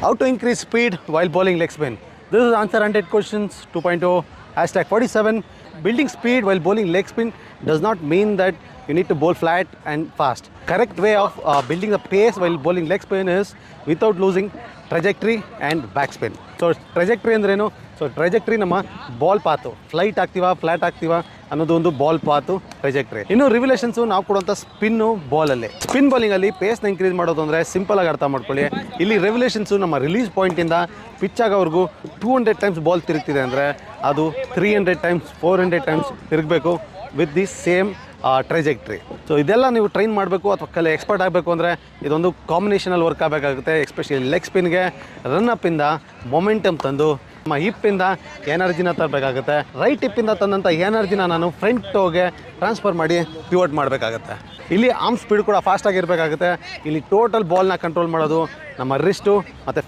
How to increase speed while bowling leg spin? This is answer 100 questions 2.0 hashtag 47. Building speed while bowling leg spin does not mean that you need to bowl flat and fast. Correct way of building the pace while bowling leg spin is without losing trajectory and backspin. So trajectory ಅಂದ್ರೇನು? So ಟ್ರೆಜೆಕ್ಟ್ರಿ ನಮ್ಮ ball ಪಾತು, flight ಆಗ್ತೀವಾ flat ಆಗ್ತೀವಾ ಅನ್ನೋದು ಒಂದು ball ಪಾತು ಟ್ರೆಜೆಕ್ಟ್ರಿ. ಇನ್ನು ರಿವ್ಯುಲೇಷನ್ಸು ನಾವು ಕೊಡುವಂಥ spin ಬಾಲಲ್ಲಿ. Spin ಬಾಲಿಂಗಲ್ಲಿ ಪೇಸ್ನ increase ಮಾಡೋದು ಅಂದರೆ simple ಆಗಿ ಅರ್ಥ ಮಾಡ್ಕೊಳ್ಳಿ. ಇಲ್ಲಿ ರೆವ್ಯುಲೇಷನ್ಸು ನಮ್ಮ ರಿಲೀಸ್ ಪಾಯಿಂಟಿಂದ ಪಿಚ್ ಆಗೋವರೆಗೂ 200 ಟೈಮ್ಸ್ ಬಾಲ್ ತಿರುಗ್ತಿದೆ ಅಂದರೆ ಅದು 300 ಟೈಮ್ಸ್ 400 ಟೈಮ್ಸ್ ತಿರುಗಬೇಕು with the same trajectory. So ಇದೆಲ್ಲ ನೀವು ಟ್ರೈನ್ ಮಾಡಬೇಕು ಅಥವಾ ಎಕ್ಸ್ಪರ್ಟ್ ಆಗಬೇಕು ಅಂದರೆ ಇದೊಂದು ಕಾಂಬಿನೇಷನಲ್ಲಿ ವರ್ಕ್ ಆಗಬೇಕಾಗುತ್ತೆ. ಎಸ್ಪೆಷಲಿ ಲೆಗ್ ಸ್ಪಿನ್ಗೆ ರನ್ನಪ್ಪಿಂದ ಮೊಮೆಂಟಮ್ ತಂದು ನಮ್ಮ ಹಿಪ್ಪಿಂದ ಎನರ್ಜಿನ ತರಬೇಕಾಗುತ್ತೆ. ರೈಟ್ ಹಿಪ್ಪಿಂದ ತಂದಂಥ ಎನರ್ಜಿನ ನಾನು ಫ್ರಂಟ್ ಟೋಗೆ ಟ್ರಾನ್ಸ್ಫರ್ ಮಾಡಿ ಪಿವೋಟ್ ಮಾಡಬೇಕಾಗತ್ತೆ. ಇಲ್ಲಿ ಆರ್ಮ್ ಸ್ಪೀಡ್ ಕೂಡ ಫಾಸ್ಟಾಗಿರಬೇಕಾಗುತ್ತೆ. ಇಲ್ಲಿ ಟೋಟಲ್ ಬಾಲ್ನ ಕಂಟ್ರೋಲ್ ಮಾಡೋದು ನಮ್ಮ ರಿಸ್ಟು ಮತ್ತು